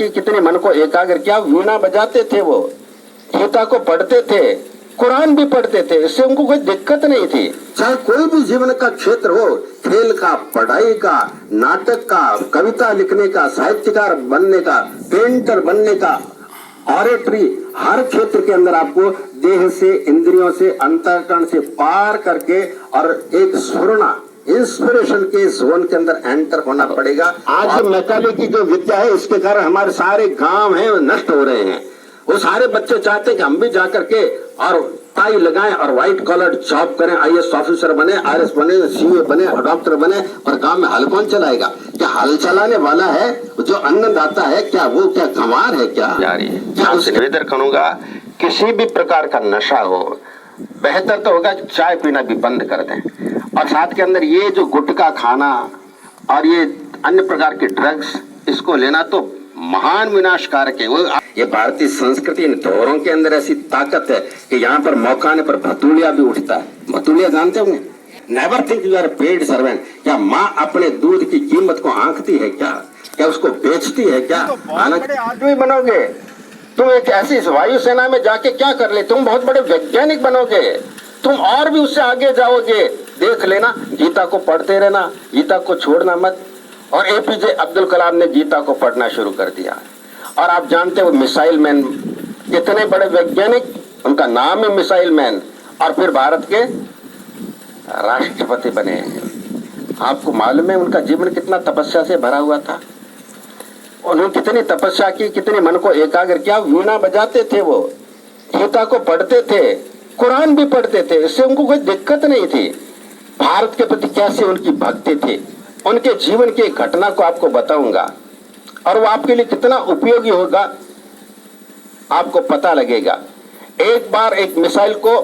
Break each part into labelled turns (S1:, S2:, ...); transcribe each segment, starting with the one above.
S1: कि कितने मन को एकाग्र किया। वीणा बजाते थे, वो गीता को पढ़ते थे, कुरान भी पढ़ते थे, इससे उनको कोई दिक्कत नहीं थी। चाहे कोई भी जीवन का क्षेत्र हो, खेल का, पढ़ाई का, नाटक का, कविता लिखने का, साहित्यकार बनने का, पेंटर बनने का, ऑरेटरी, हर क्षेत्र के अंदर आपको देह से, इंद्रियों से, अंतःकरण से पार करके और एक स्फुरना, इंस्पिरेशन के जोन के अंदर एंटर होना पड़ेगा। आज मैकाले की जो विद्या है, इसके कारण हमारे सारे गांव हैं नष्ट हो रहे हैं। वो सारे बच्चे चाहते हैं कि हम भी जाकर के और टाई लगाएं और व्हाइट कॉलर जॉब करें, आईएएस ऑफिसर बने, आरएस बने, सीए बने, डॉक्टर बने। और गांव में हल कौन चलाएगा? क्या हल चलाने वाला है जो अन्नदाता है? क्या वो क्या गंवार है? क्या निवेदन करूंगा, किसी भी प्रकार का नशा हो, बेहतर तो होगा चाय पीना भी बंद कर दें। और साथ के अंदर ये जो गुटखा खाना और ये अन्य प्रकार के ड्रग्स, इसको लेना तो महान विनाशकारक है। वो ये भारतीय संस्कृति, इन धोरों के अंदर ऐसी ताकत है कि यहाँ पर मौका आने पर भतूलिया भी उठता है। भतूलिया जानते होंगे? Never think you are paid servant. क्या माँ अपने दूध की कीमत को आंकती है? क्या उसको बेचती है? क्या बड़े आदमी बनोगे तुम, एक ऐसी वायुसेना में जाके क्या कर ले, तुम बहुत बड़े वैज्ञानिक बनोगे, तुम और भी उससे आगे जाओगे। देख लेना, गीता को पढ़ते रहना, गीता को छोड़ना मत। और एपीजे अब्दुल कलाम ने गीता को पढ़ना शुरू कर दिया। और आप जानते हो मिसाइल मैन, कितने बड़े वैज्ञानिक, उनका नाम है मिसाइल मैन, और फिर भारत के राष्ट्रपति बने। आपको मालूम है उनका जीवन कितना तपस्या से भरा हुआ था? उन्होंने कितनी तपस्या की, कितने मन को एकाग्र किया। वीणा बजाते थे, वो गीता को पढ़ते थे, कुरान भी पढ़ते थे, इससे उनको कोई दिक्कत नहीं थी। भारत के प्रति कैसे उनकी भक्ति थी, उनके जीवन की घटना को आपको बताऊंगा और वो आपके लिए कितना उपयोगी होगा आपको पता लगेगा। एक बार एक मिसाइल को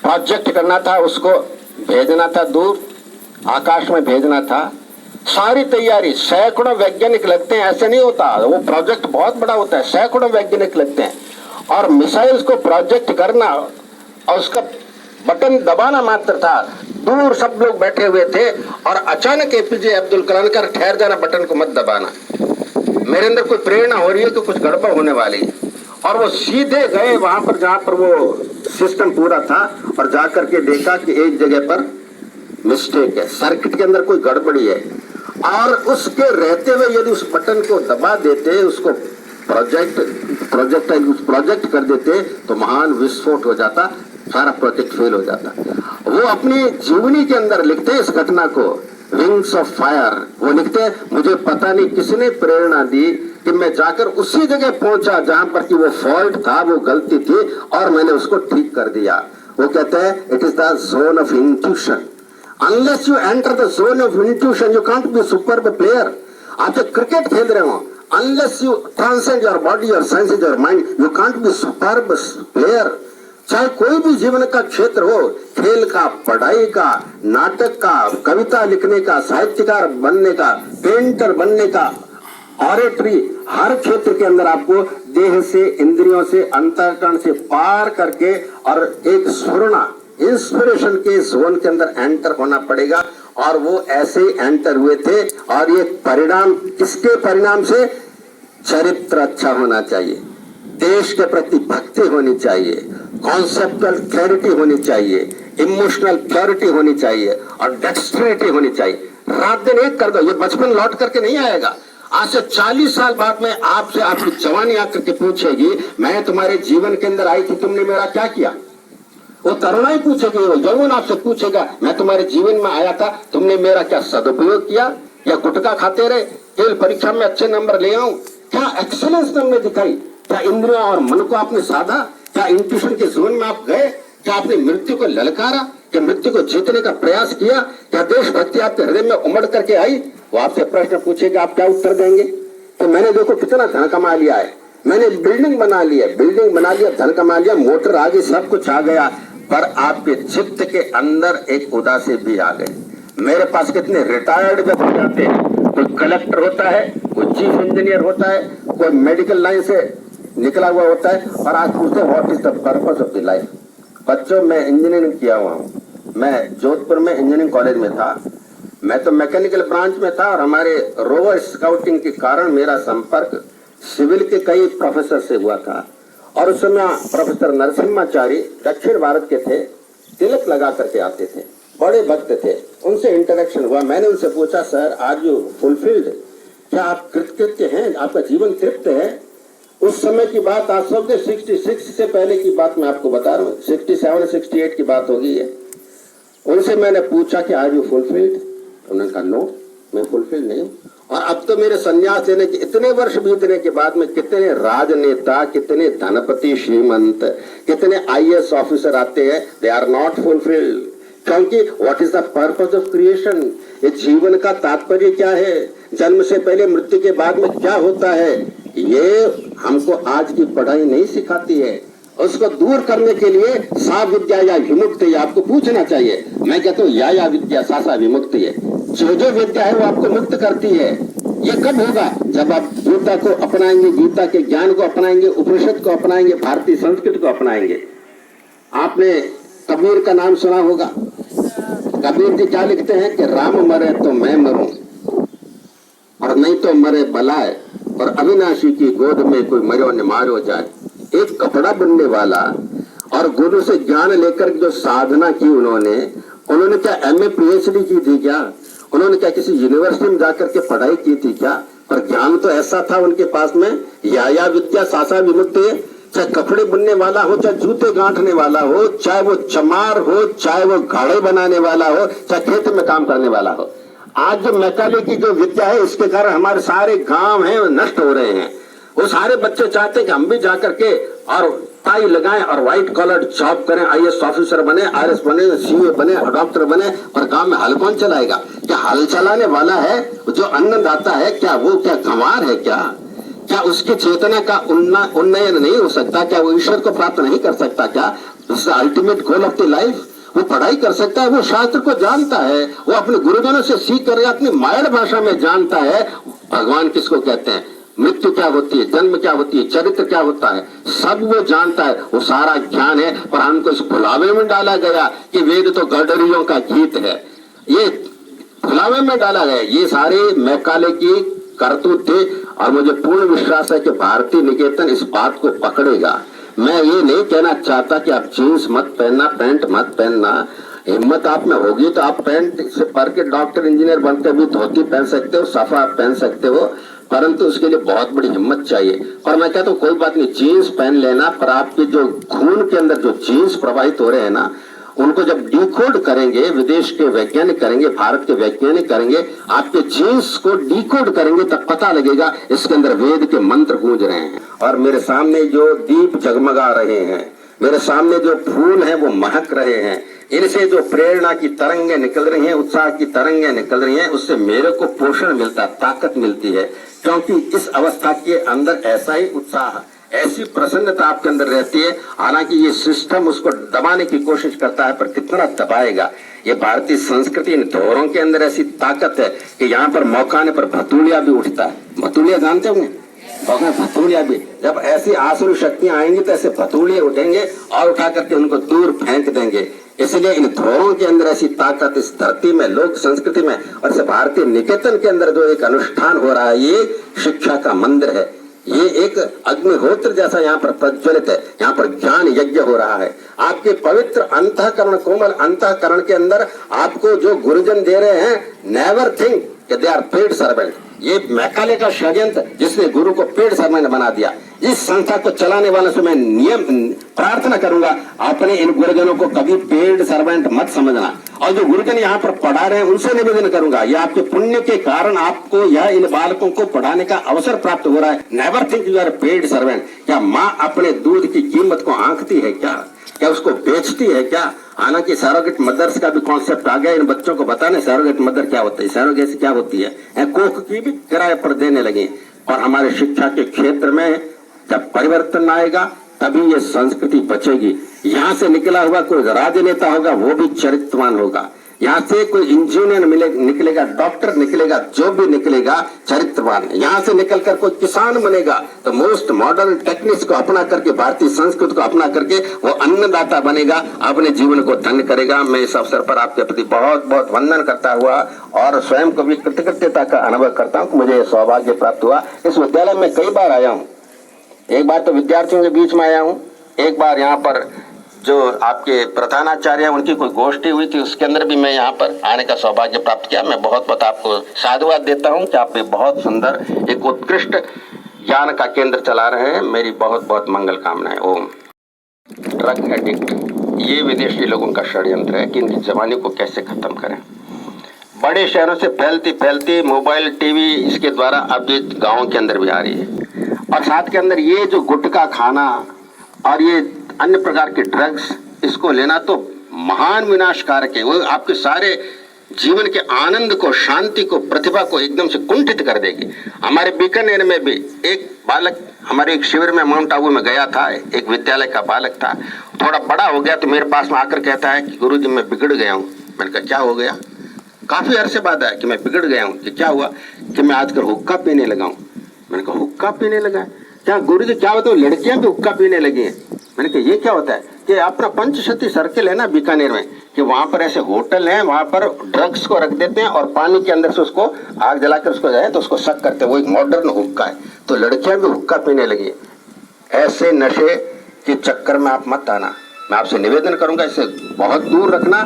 S1: प्रोजेक्ट करना था, उसको भेजना था, दूर आकाश में भेजना था। सारी तैयारी, सैकड़ों वैज्ञानिक लगते हैं, ऐसे नहीं होता, वो प्रोजेक्ट बहुत बड़ा होता है, सैकड़ों वैज्ञानिक लगते हैं। और मिसाइल्स को प्रोजेक्ट करना और उसका बटन दबाना मात्र था। दूर सब लोग बैठे हुए थे और अचानक एपीजे अब्दुल कलाम कर, ठहर जाना, बटन को मत दबाना, मेरे अंदर कोई प्रेरणा हो रही है कि कुछ गड़बड़ होने वाली। और वो सीधे गए वहां पर जहां पर वो सिस्टम पूरा था और जाकर के देखा कि एक जगह पर मिस्टेक है, सर्किट के अंदर कोई गड़बड़ी है। और उसके रहते हुए यदि उस बटन को दबा देते, उसको प्रोजेक्ट कर देते तो महान विस्फोट हो जाता, सारा प्रोजेक्ट फेल हो जाता। वो अपनी जीवनी के अंदर लिखते हैं इस घटना को, विंग्स ऑफ फायर। वो लिखते हैं, मुझे पता नहीं किसने प्रेरणा दी कि मैं जाकर उसी जगह पहुंचा जहां पर कि वो फॉल्ट था, वो गलती थी, और मैंने उसको ठीक कर दिया। वो कहते हैं, it is the zone of intuition. Unless you enter the zone of intuition you can't be superb player. आप जब क्रिकेट खेल रहे हो, unless you transcend your body, your senses, your mind, you can't be superb player. चाहे कोई भी जीवन का क्षेत्र हो, खेल का, पढ़ाई का, नाटक का, कविता लिखने का, साहित्यकार बनने का, पेंटर बनने का, ऑरेटरी, हर क्षेत्र के अंदर आपको देह से, इंद्रियों से, अंतःकरण से पार करके और एक स्फुरना, इंस्पिरेशन के जोन के अंदर एंटर होना पड़ेगा। और वो ऐसे ही एंटर हुए थे। और ये परिणाम किसके परिणाम से? चरित्र अच्छा होना चाहिए, देश के प्रति भक्ति होनी चाहिए, कॉन्सेप्चुअल क्लैरिटी होनी चाहिए, इमोशनल प्योरिटी होनी चाहिए और डेक्स्ट्रिटी होनी चाहिए। रात दिन एक कर दो, ये बचपन लौट करके नहीं आएगा। आज से 40 साल बाद में आपसे आपकी जवानी आकर के पूछेगी, मैं तुम्हारे जीवन के अंदर आई थी, तुमने मेरा क्या किया? वो तरुणाई पूछेगी, वो यौवन आपसे पूछेगा, मैं तुम्हारे जीवन में आया था, तुमने मेरा क्या सदुपयोग किया या गुटखा खाते रहे? खेल परीक्षा में अच्छे नंबर ले आऊं? क्या एक्सेलेंस तुमने दिखाई? क्या इंद्रियों और मन को आपने साधा? क्या इंट्यूशन के जोन में आप गए? क्या आपने मृत्यु को ललकारा? क्या मृत्यु को जीतने का प्रयास किया? क्या देशभक्ति आपके हृदय में उमड़ करके आई? वो आपसे प्रश्न पूछेगा, आप क्या उत्तर देंगे? तो मैंने देखो कितना धन कमा लिया है, मैंने बिल्डिंग बना ली है, धन कमा लिया, मोटर आ गई, सब कुछ आ गया, पर आपके चित्त के अंदर एक उदासी भी आ गई। मेरे पास कितने रिटायर्ड व्यक्ति जाते हैं, कोई कलेक्टर होता है, कोई चीफ इंजीनियर होता है, कोई मेडिकल लाइन से निकला हुआ होता है, और आज पूछते what is the purpose of the life. बच्चों, मैं इंजीनियरिंग किया हुआ हूँ, मैं जोधपुर में इंजीनियरिंग कॉलेज में था, मैं तो मैकेनिकल ब्रांच में था, और हमारे रोवर स्काउटिंग के कारण मेरा संपर्क सिविल के कई प्रोफेसर से हुआ था और उस समय प्रोफेसर नरसिम्हाचारी दक्षिण भारत के थे, तिलक लगा करके आते थे, बड़े भक्त थे। उनसे इंटरेक्शन हुआ, मैंने उनसे पूछा सर आर यू फुलफिल्ड, क्या आप कृतकृत्य हैं, आपका जीवन तृप्त है? उस समय की बात आप सब 66 से पहले की बात मैं आपको बता रहा हूँ, 67 68 की बात होगी है। उनसे मैंने पूछा कि आर यू फुलफिल्ड? उन्होंने कहा नो, मैं फुलफिल नहीं हूँ। और अब तो मेरे संन्यास लेने के इतने वर्ष बीतने के बाद में कितने राजनेता, कितने धनपति श्रीमंत, कितने IAS ऑफिसर आते हैं, दे आर नॉट फुलफिल्ड। क्योंकि what is the purpose of creation, ये जीवन का तात्पर्य क्या है, जन्म से पहले मृत्यु के बाद में क्या होता है, ये हमको आज की पढ़ाई नहीं सिखाती है। उसको दूर करने के लिए सा विद्या या विमुक्ति आपको पूछना चाहिए। मैं कहता हूँ या विद्या सा विमुक्ति है, जो विद्या है वो आपको मुक्त करती है। ये कब होगा? जब आप गीता को अपनाएंगे, गीता के ज्ञान को अपनाएंगे, उपनिषद को अपनाएंगे, भारतीय संस्कृति को अपनाएंगे। आपने कबीर का नाम सुना होगा। कबीर जी क्या लिखते हैं कि राम मरे तो मैं मरूं और नहीं तो मरे बलाए, और अविनाशी की गोद में कोई मरो न मारो जाए। एक कपड़ा बनने वाला और गुरु से ज्ञान लेकर जो साधना की उन्होंने क्या MA PhD की थी क्या? उन्होंने क्या किसी यूनिवर्सिटी में जाकर के पढ़ाई की थी क्या? पर ज्ञान तो ऐसा था उनके पास में, या विद्या सासा विमुक्ति। चाहे कपड़े बुनने वाला हो, चाहे जूते गांठने वाला हो, चाहे वो चमार हो, चाहे वो घड़े बनाने वाला हो, चाहे खेत में काम करने वाला हो। आज जो मैकेनिक की जो विद्या है, इसके कारण हमारे सारे गांव हैं नष्ट हो रहे हैं। वो सारे बच्चे चाहते हैं कि हम भी जाकर के और टाई लगाएं और व्हाइट कॉलर जॉब करें, IAS ऑफिसर बने, RS बने, CA बने, डॉक्टर बने। पर गांव में हल कौन चलाएगा? क्या हल चलाने वाला है जो अन्नदाता है, क्या वो क्या गंवार है? क्या उसकी चेतना का उन्नयन नहीं हो सकता? क्या वो ईश्वर को प्राप्त नहीं कर सकता? क्या उसका ultimate goal of the life वो पढ़ाई कर सकता है? वो शास्त्र को जानता है, वो अपने गुरुजनों से सीख कर अपनी मायर भाषा में जानता है भगवान किसको कहते हैं, मृत्यु क्या होती है, जन्म क्या होती है, चरित्र क्या होता है, सब वो जानता है। वो सारा ज्ञान है, पर हमको इस भुलावे में डाला गया कि वेद तो गडरियों का गीत है। ये भुलावे में डाला गया। ये सारे मैकाले की करतूत थे और मुझे पूर्ण विश्वास है कि भारतीय निकेतन इस बात को पकड़ेगा। मैं ये नहीं कहना चाहता कि आप जीन्स मत पहनना, पैंट मत पहनना। हिम्मत आप में होगी तो आप पैंट से पढ़ के डॉक्टर इंजीनियर बनते भी धोती पहन सकते हो, सफा पहन सकते हो, परंतु उसके लिए बहुत बड़ी हिम्मत चाहिए। और मैं कहता हूँ कोई बात नहीं, जीन्स पहन लेना, पर आपके जो खून के अंदर जो जीन्स प्रवाहित हो रहे हैं ना, उनको जब डिकोड करेंगे, विदेश के वैज्ञानिक करेंगे, भारत के वैज्ञानिक करेंगे, आपके जीन्स को डिकोड करेंगे, तब पता लगेगा इसके अंदर वेद के मंत्र गूंज रहे हैं। और मेरे सामने जो दीप जगमगा रहे हैं, मेरे सामने जो फूल हैं वो महक रहे हैं, इनसे जो प्रेरणा की तरंगें निकल रही हैं, उत्साह की तरंगें निकल रही हैं, उससे मेरे को पोषण मिलता है, ताकत मिलती है। क्योंकि इस अवस्था के अंदर ऐसा ही उत्साह, ऐसी प्रसन्नता आपके अंदर रहती है। हालांकि ये सिस्टम उसको दबाने की कोशिश करता है, पर कितना दबाएगा। ये भारतीय संस्कृति, इन धोरों के अंदर ऐसी ताकत है कि यहाँ पर मौका आने पर भतूलिया भी उठता है। भतूलिया जानते होंगे? भतूलिया भी, जब ऐसी आसुरी शक्तियां आएंगी तो ऐसे भतूलिए उठेंगे और उठा करके उनको दूर फेंक देंगे। इसलिए इन धोरों के अंदर ऐसी ताकत, इस धरती में, लोक संस्कृति में, और इस भारतीय निकेतन के अंदर जो एक अनुष्ठान हो रहा है, ये शिक्षा का मंदिर है। ये एक अग्निहोत्र जैसा यहाँ पर प्रज्वलित है। यहाँ पर ज्ञान यज्ञ हो रहा है। आपके पवित्र अंतःकरण, कोमल अंतःकरण के अंदर आपको जो गुरुजन दे रहे हैं, नेवर थिंक कि दे आर पेड सर्वेंट। ये मैकाले का षड्यंत्र जिसने गुरु को पेड सर्वेंट बना दिया। इस संस्था को चलाने वालों से मैं नियम प्रार्थना करूंगा, अपने इन गुरुजनों को कभी पेड सर्वेंट मत समझना। और जो गुरुजन यहाँ पर पढ़ा रहे हैं उनसे निवेदन करूंगा, ये आपके पुण्य के कारण आपको यह इन बालकों को पढ़ाने का अवसर प्राप्त हो रहा है। Never think you are paid servant. क्या माँ अपने दूध की कीमत को आंकती है क्या उसको बेचती है क्या? हालांकि सैरोगेट मदर्स का भी कॉन्सेप्ट आ गया। इन बच्चों को बताने सैरोगेट मदर क्या होता है, सैरोगेसी क्या होती है, कोख की भी किराए पर देने लगे। और हमारे शिक्षा के क्षेत्र में जब परिवर्तन आएगा तभी ये संस्कृति बचेगी। यहाँ से निकला हुआ कोई राजनेता होगा, वो भी चरित्रवान होगा। यहाँ से कोई इंजीनियर निकलेगा, डॉक्टर निकलेगा, जो भी निकलेगा चरित्रवान। यहाँ से निकलकर कोई किसान बनेगा तो मोस्ट मॉडर्न टेक्निक्स को अपना करके, भारतीय संस्कृति को अपना करके वो अन्नदाता बनेगा, अपने जीवन को धन्य करेगा। मैं इस अवसर पर आपके प्रति बहुत बहुत वंदन करता हुआ और स्वयं को भी कृतज्ञता का अनुभव करता हूँ कि मुझे सौभाग्य प्राप्त हुआ। इस विद्यालय में कई बार आया हूँ, एक बार तो विद्यार्थियों के बीच में आया हूँ, एक बार यहाँ पर जो आपके प्रधानाचार्य उनकी कोई गोष्ठी हुई थी उसके अंदर भी मैं यहाँ पर आने का सौभाग्य प्राप्त किया। मैं बहुत बहुत आपको साधुवाद देता हूँ कि आप भी बहुत सुंदर एक उत्कृष्ट ज्ञान का केंद्र चला रहे हैं। मेरी बहुत बहुत मंगल कामनाएं। ओम। ड्रग एडिक्ट ये विदेशी लोगों का षड्यंत्र है कि इनकी जवानी को कैसे खत्म करें। बड़े शहरों से फैलती फैलती मोबाइल टीवी इसके द्वारा अब ये गाँव के अंदर भी आ रही है। और साथ के अंदर ये जो गुटखा खाना और ये अन्य प्रकार के ड्रग्स, इसको लेना तो महान विनाशकारक है। वो आपके सारे जीवन के आनंद को, शांति को, प्रतिभा को एकदम से कुंठित कर देगी। हमारे बीकानेर में भी एक बालक, हमारे एक शिविर में माउंट आबू में गया था, एक विद्यालय का बालक था, थोड़ा बड़ा हो गया तो मेरे पास में आकर कहता है कि गुरुजी मैं बिगड़ गया हूँ। मैंने कहा क्या हो गया? काफी अरसे बाद आया कि मैं बिगड़ गया हूँ। कि क्या हुआ? कि मैं आजकल हुक्का पीने लगा हूँ। मैंने कहा हुक्का पीने लगा है? क्या गुरुजी क्या बताओ, लड़कियां भी हुक्का पीने लगी हैं। मैंने कहा ये क्या होता है? कि अपना पंचशती सर्किल है ना बीकानेर में, कि वहां पर ऐसे होटल हैं, वहां पर ड्रग्स को रख देते हैं और पानी के अंदर से उसको आग जलाकर उसको जाए तो उसको शक करते हैं, वो एक मॉडर्न हुक्का है। तो लड़कियां भी हुक्का पीने लगी। ऐसे नशे के चक्कर में आप मत आना, मैं आपसे निवेदन करूंगा, इससे बहुत दूर रखना।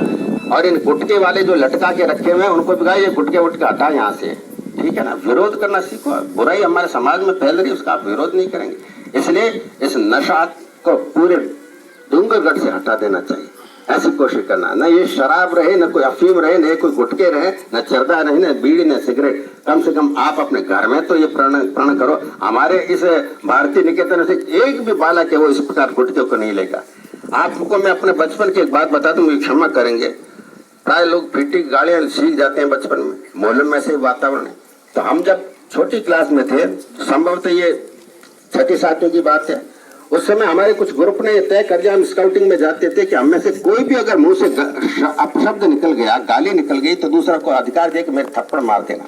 S1: और इन गुटके वाले जो लटका के रखे हुए हैं उनको भी कहा ये गुटके वुटके हटा यहाँ से, ठीक है ना। विरोध करना सीखो। बुराई हमारे समाज में फैल रही है, उसका आप विरोध नहीं करेंगे। इसलिए इस नशा को पूरे डूंगरगढ़ से हटा देना चाहिए, ऐसी कोशिश करना। न ये शराब रहे, न कोई अफीम रहे, न कोई गुटके रहे, न चरदा रहे, न बीड़ी, न सिगरेट। कम से कम आप अपने घर में तो ये प्रण करो। हमारे इस भारतीय निकेतन से एक भी बालक है वो इस प्रकार गुटके को नहीं लेगा। आपको मैं अपने बचपन की एक बात बता दूं, मुझे क्षमा करेंगे, प्राय लोग पीटी गाड़ियां सीख जाते हैं बचपन में, मोहल्ले में ऐसे वातावरण है। तो हम जब छोटी क्लास में थे, संभवतः ये 6ठी-7वीं की बात है, उस समय हमारे कुछ ग्रुप ने तय कर दिया, हम स्काउटिंग में जाते थे कि हम में से कोई भी अगर मुंह से अपशब्द निकल गया, गाली निकल गई, तो दूसरा को अधिकार दे कि मेरे थप्पड़ मार देना।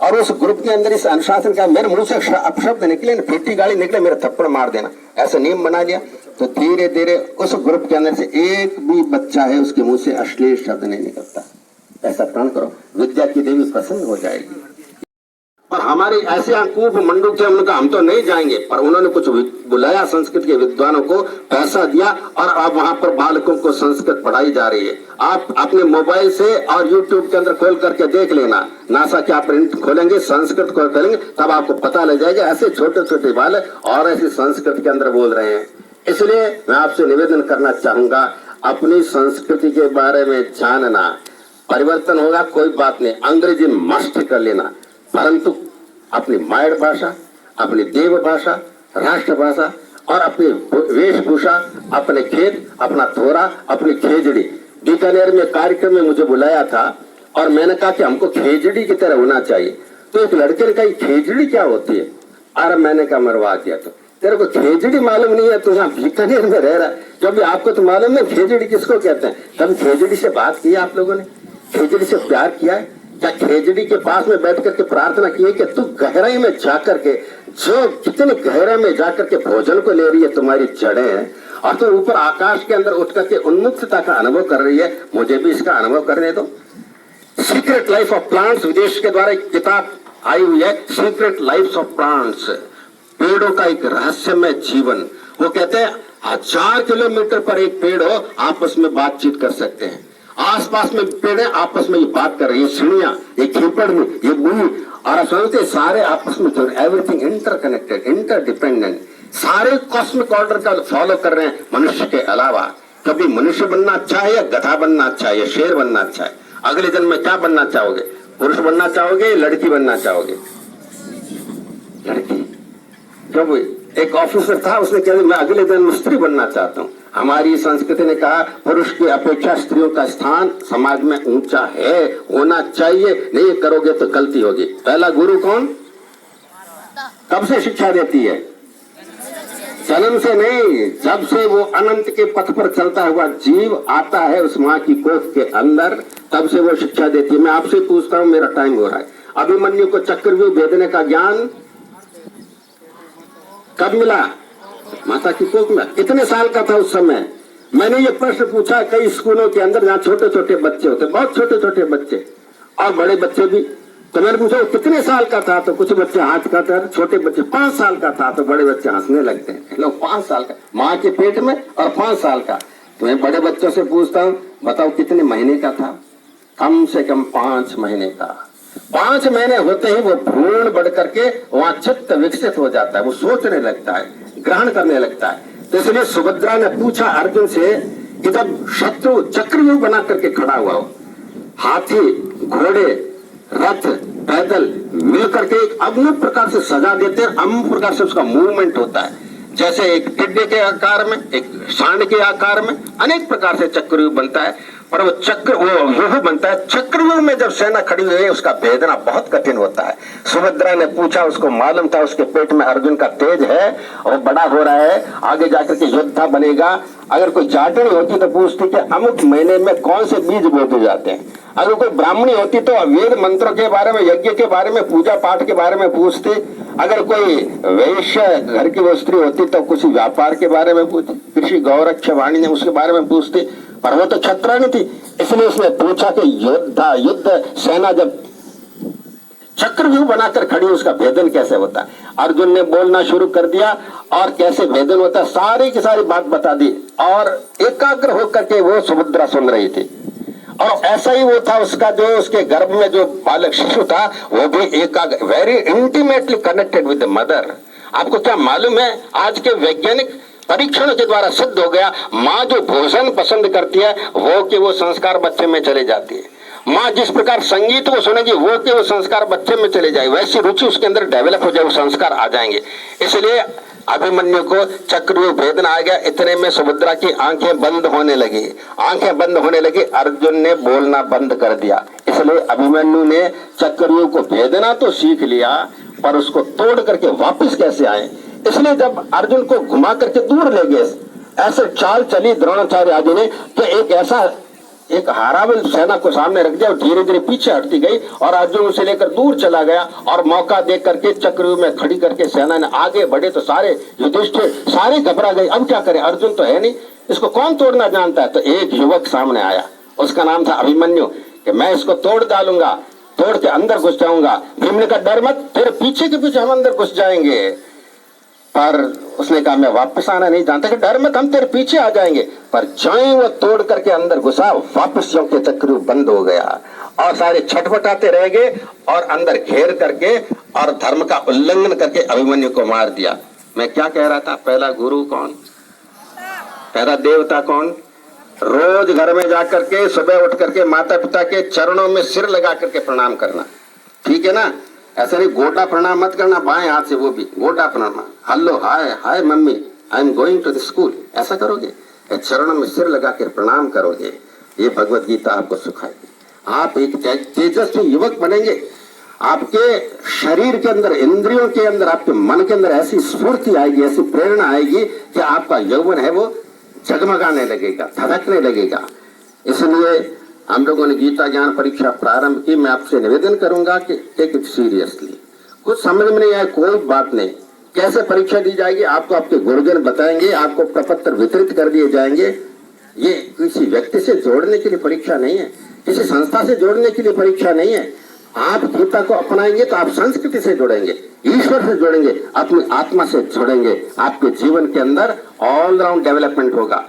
S1: और उस ग्रुप के अंदर इस अनुशासन का, मेरे मुंह से अपशब्द निकले, पीटी गाली निकले, मेरे थप्पड़ मार देना, ऐसा नियम बना लिया। तो धीरे धीरे उस ग्रुप के अंदर से एक भी बच्चा है उसके मुंह से अश्लील शब्द नहीं निकलता। ऐसा प्रण करो, विद्या की देवी प्रसन्न हो जाएगी। और हमारे ऐसे खूब मंडूक थे, उनका हम तो नहीं जाएंगे, पर उन्होंने कुछ बुलाया संस्कृत के विद्वानों को, पैसा दिया और अब वहां पर बालकों को संस्कृत पढ़ाई जा रही है। आप अपने मोबाइल से और यूट्यूब के अंदर खोल करके देख लेना, नासा क्या प्रिंट खोलेंगे, संस्कृत को खोलेंगे, तब आपको पता लग जाएगा ऐसे छोटे छोटे बालक और ऐसी संस्कृत के अंदर बोल रहे हैं। इसलिए मैं आपसे निवेदन करना चाहूंगा, अपनी संस्कृति के बारे में जानना। परिवर्तन होगा कोई बात नहीं, अंग्रेजी मस्त कर लेना, परंतु अपनी मातृभाषा, अपनी देव भाषा, राष्ट्र भाषा और अपनी वेशभूषा, अपने खेत, अपना थोरा, अपनी खेजड़ी। बीकानेर में कार्यक्रम में मुझे बुलाया था और मैंने कहा कि हमको खेजड़ी की तरह होना चाहिए। तो एक लड़के ने कहा खेजड़ी क्या होती है? अरे मैंने कहा मरवा दिया, तो तेरे को खेजड़ी मालूम नहीं है, तो यहाँ बीकानेर में रह रहा है, क्योंकि आपको तो मालूम है खेजड़ी किसको कहते हैं। कभी खेजड़ी से बात की आप लोगों ने? खेजड़ी से प्यार किया है क्या? खेजड़ी के पास में बैठ करके प्रार्थना की है कि तू गहराई में जाकर के, जो कितने गहराई में जाकर के भोजन को ले रही है, तुम्हारी जड़ें हैं, और तो ऊपर आकाश के अंदर उठ करके उन्मुक्तता का अनुभव कर रही है। मुझे भी इसका अनुभव करने दो। सीक्रेट लाइफ ऑफ प्लांट्स विदेश के द्वारा एक किताब आई हुई है, सीक्रेट लाइफ ऑफ प्लांट्स, पेड़ों का एक रहस्यमय जीवन। वो कहते हैं 1000 किलोमीटर पर एक पेड़ हो, आपस में बातचीत कर सकते हैं। आसपास में पेड़ है, आपस में ये बात कर रही है, चिड़िया, ये खिपड़, ये मुंह, और समझते सारे आपस में जुड़े, एवरीथिंग इंटरकनेक्टेड, इंटरडिपेंडेंट, सारे कॉस्मिक ऑर्डर का फॉलो कर रहे हैं मनुष्य के अलावा। कभी मनुष्य बनना अच्छा है या गधा बनना अच्छा है या शेर बनना अच्छा है? अगले जन्म में क्या बनना चाहोगे? पुरुष बनना चाहोगे, लड़की बनना चाहोगे? लड़की। जब एक ऑफिसर था, उसने कहा मैं अगले दिन स्त्री बनना चाहता हूँ। हमारी संस्कृति ने कहा पुरुष की अपेक्षा स्त्रियों का स्थान समाज में ऊंचा है, होना चाहिए, नहीं करोगे तो गलती होगी। पहला गुरु कौन? कब से शिक्षा देती है? जन्म से नहीं, जब से वो अनंत के पथ पर चलता हुआ जीव आता है उस माँ की कोख के अंदर, तब से वो शिक्षा देती है। मैं आपसे पूछता हूँ, मेरा टाइम हो रहा है, अभिमन्यु को चक्रव्यूह भेदने का ज्ञान कब मिला? माता की कोख में। कितने साल का था उस समय? मैंने ये प्रश्न पूछा कई स्कूलों के अंदर जहाँ छोटे छोटे बच्चे होते, बहुत छोटे छोटे बच्चे और बड़े बच्चे भी, तो मैंने पूछा कितने साल का था? तो कुछ बच्चे हाथ का था, छोटे बच्चे 5 साल का था, तो बड़े बच्चे हंसने लगते हैं। लोग 5 साल का, माँ के पेट में और 5 साल का। तो मैं बड़े बच्चों से पूछता हूँ, बताओ कितने महीने का था? कम से कम 5 महीने का। 5 महीने होते ही वो भ्रूण बढ़ करके वहां चित्त विकसित हो जाता है, वो सोचने लगता है, ग्रहण करने लगता है। तो इसलिए सुभद्रा ने पूछा अर्जुन से कि जब शत्रु चक्रव्यूह बना करके खड़ा हुआ हो, हाथी, घोड़े, रथ, पैदल मिल करके एक अद्भुत प्रकार से सजा देते हैं, अमुक प्रकार से उसका मूवमेंट होता है, जैसे एक टिड्डे के आकार में, एक सांड के आकार में, अनेक प्रकार से चक्रव्यूह बनता है। पर वो व्यूह बनता है, चक्रव्यूह में जब सेना खड़ी हुई है उसका भेदना बहुत कठिन होता है। सुभद्रा ने पूछा, उसको मालूम था उसके पेट में अर्जुन का तेज है और बड़ा हो रहा है, आगे जाकर के योद्धा बनेगा। अगर कोई जाटनी होती तो पूछती कि अमुक महीने में कौन से बीज बोते जाते हैं। अगर कोई ब्राह्मणी होती तो वेद मंत्रों के बारे में, यज्ञ के बारे में, पूजा पाठ के बारे में पूछती। अगर कोई वैश्य घर की वो स्त्री होती तो कुछ व्यापार के बारे में पूछती, कृषि गौरक्ष वाणी ने उसके बारे में पूछती। पर वो तो छत्रानी थी, इसलिए उसने पूछा कि योद्धा, युद्ध सेना जब चक्रव्यूह बनाकर खड़ी, उसका भेदन कैसे होता है? अर्जुन ने बोलना शुरू कर दिया और कैसे भेदन होता है सारी की सारी बात बता दी, और एकाग्र होकर के वो सुभद्रा सुन रही थी। और ऐसा ही वो था, उसका जो उसके गर्भ में जो बालक शिशु था वो भी एकाग्र, very intimately connected with the mother. आपको क्या मालूम है, आज के वैज्ञानिक परीक्षण के द्वारा सिद्ध हो गया, माँ जो भोजन पसंद करती है वो संस्कार बच्चे में चले जाती है। माँ जिस प्रकार संगीत को सुनेगी वो संस्कार बच्चे में चले जाए, वैसी रुचि उसके अंदर डेवलप हो जाए, वो संस्कार आ जाएंगे। इसलिए अभिमन्यु को चक्रव्यूह भेदना आ गया। इतने में सुभद्रा की आंखें बंद होने लगी, आंखें बंद होने लगी, अर्जुन ने बोलना बंद कर दिया। इसलिए अभिमन्यु ने चक्रव्यूह को भेदना तो सीख लिया, पर उसको तोड़ करके वापस कैसे आए। इसलिए जब अर्जुन को घुमा करके दूर ले गए, ऐसे चाल चली द्रोणाचार्य आदि ने कि एक हाराविल सेना को सामने रख दिया, धीरे धीरे पीछे हटती गई और अर्जुन उसे लेकर दूर चला गया। और मौका देख करके चक्रव्यूह में खड़ी करके सेना ने आगे बढ़े तो सारे युधिष्ठिर सारे घबरा गए, अब क्या करें, अर्जुन तो है नहीं, इसको कौन तोड़ना जानता है। तो एक युवक सामने आया, उसका नाम था अभिमन्यु, कि मैं इसको तोड़ डालूंगा, तोड़ के अंदर घुस जाऊंगा। भीम ने कहा डर मत, तेरे पीछे के पीछे हम अंदर घुस जाएंगे। पर उसने कहा मैं वापस आना नहीं जानता, कि डर मत, हम तेरे पीछे आ जाएंगे। पर ज्यों वो तोड़ करके अंदर घुसा, वापस ज्यों के चक्रव्यूह बंद हो गया और सारे छटपटाते रह गए और अंदर घेर करके और धर्म का उल्लंघन करके अभिमन्यु को मार दिया। मैं क्या कह रहा था, पहला गुरु कौन, पहला देवता कौन? रोज घर में जाकर के सुबह उठ करके माता पिता के चरणों में सिर लगा करके प्रणाम करना, ठीक है ना? ऐसा नहीं गोटा प्रणाम मत करना बाएं हाथ से, वो भी गोटा प्रणाम। Hello, hi hi mummy, I am going to the school, ऐसा करोगे? चरणों में सिर लगा के प्रणाम करोगे, ये भगवत गीता आपको सिखाएगी। आप एक तेजस्वी युवक बनेंगे। आपके शरीर के अंदर, इंद्रियों के अंदर, आपके मन के अंदर ऐसी स्फूर्ति आएगी, ऐसी प्रेरणा आएगी कि आपका यौवन है वो जगमगाने लगेगा, धड़कने लगेगा। इसलिए हम लोगों ने गीता ज्ञान परीक्षा प्रारंभ की। मैं आपसे निवेदन करूंगा कि टेक इट सीरियसली। कुछ समझ में नहीं आए कोई बात नहीं, कैसे परीक्षा दी जाएगी आपको आपके गुरुजन बताएंगे, आपको प्रपत्र वितरित कर दिए जाएंगे। ये किसी व्यक्ति से जोड़ने के लिए परीक्षा नहीं है, किसी संस्था से जोड़ने के लिए परीक्षा नहीं है। आप गीता को अपनाएंगे तो आप संस्कृति से जुड़ेंगे, ईश्वर से जुड़ेंगे, अपनी आत्मा से जुड़ेंगे, आपके जीवन के अंदर ऑल राउंड डेवलपमेंट होगा।